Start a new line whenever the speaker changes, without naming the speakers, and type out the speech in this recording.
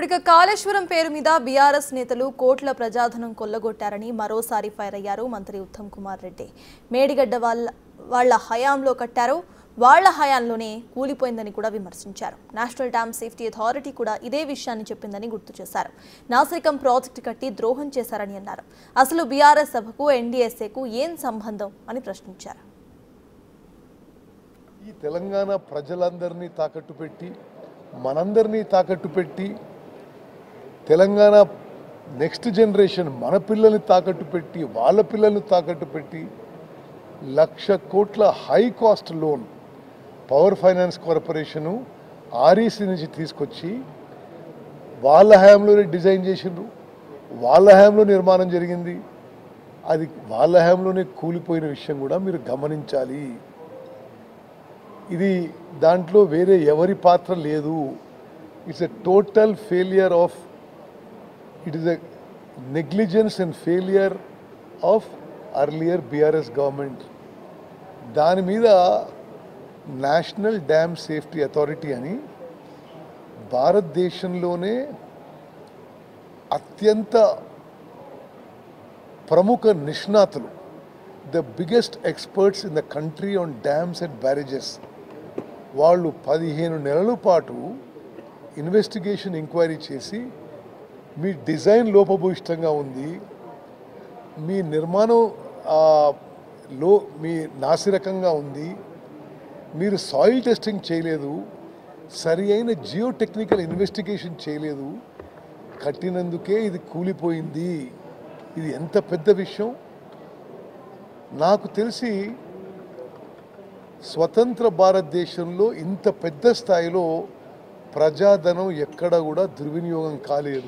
ఇక కాళేశ్వరం పేరు మీద బీఆర్ఎస్ నేతలు కోట్ల ప్రజాధనం కొల్లగొట్టారని మరోసారి ఫైర్ అయ్యారు మంత్రి ఉత్తమ్ కుమార్ రెడ్డి. మేడిగడ్డ వాళ్ళ హయాంలో కట్టారు, వాళ్ల హయాంలోనే కూలిపోయిందని కూడా విమర్శించారు. నేషనల్ డ్యామ్ సేఫ్టీ అథారిటీ కూడా ఇదే విషయాన్ని చెప్పిందని గుర్తు చేశారు. నాసిరకం ప్రాజెక్టు కట్టి ద్రోహం చేశారని అన్నారు. అసలు బీఆర్ఎస్ సభకు ఎన్డీఎస్ఏకు ఏం సంబంధం అని ప్రశ్నించారు.
ఈ తెలంగాణ ప్రజలందరినీ తాకట్టు పెట్టి మనందరినీ తాకట్టు పెట్టి తెలంగాణ నెక్స్ట్ జనరేషన్ మన పిల్లల్ని తాకట్టు పెట్టి వాళ్ళ పిల్లల్ని తాకట్టు పెట్టి 1,00,000 కోట్ల high cost loan power finance corporation REC నుంచి తీసుకొచ్చి వాళ్ళ హయాంలోనే డిజైన్ చేసిండ్రు, వాళ్ళ హయాంలో నిర్మాణం జరిగింది. అది వాళ్ళ హయాంలోనే కూలిపోయిన విషయం కూడా మీరు గమనించాలి. ఇది దాంట్లో వేరే ఎవరి పాత్ర లేదు. It's a total failure of it is a negligence and failure of earlier BRS government. దాని మీద నేషనల్ డ్యామ్ సేఫ్టీ అథారిటీ అని భారతదేశంలోనే అత్యంత ప్రముఖ నిష్ణాతులు, the biggest experts in the country on dams and barrages, వాళ్ళు 15 నెలల పాటు ఇన్వెస్టిగేషన్ ఎంక్వైరీ చేసి మీ డిజైన్ లోపభూయిష్టంగా ఉంది, మీ నిర్మాణం మీ నాసిరకంగా ఉంది, మీరు సాయిల్ టెస్టింగ్ చేయలేదు, సరి అయిన జియో టెక్నికల్ ఇన్వెస్టిగేషన్ చేయలేదు, కట్టినందుకే ఇది కూలిపోయింది. ఇది ఎంత పెద్ద విషయం. నాకు తెలిసి స్వతంత్ర భారతదేశంలో ఇంత పెద్ద స్థాయిలో ప్రజాధనం ఎక్కడ కూడా దుర్వినియోగం కాలేదు.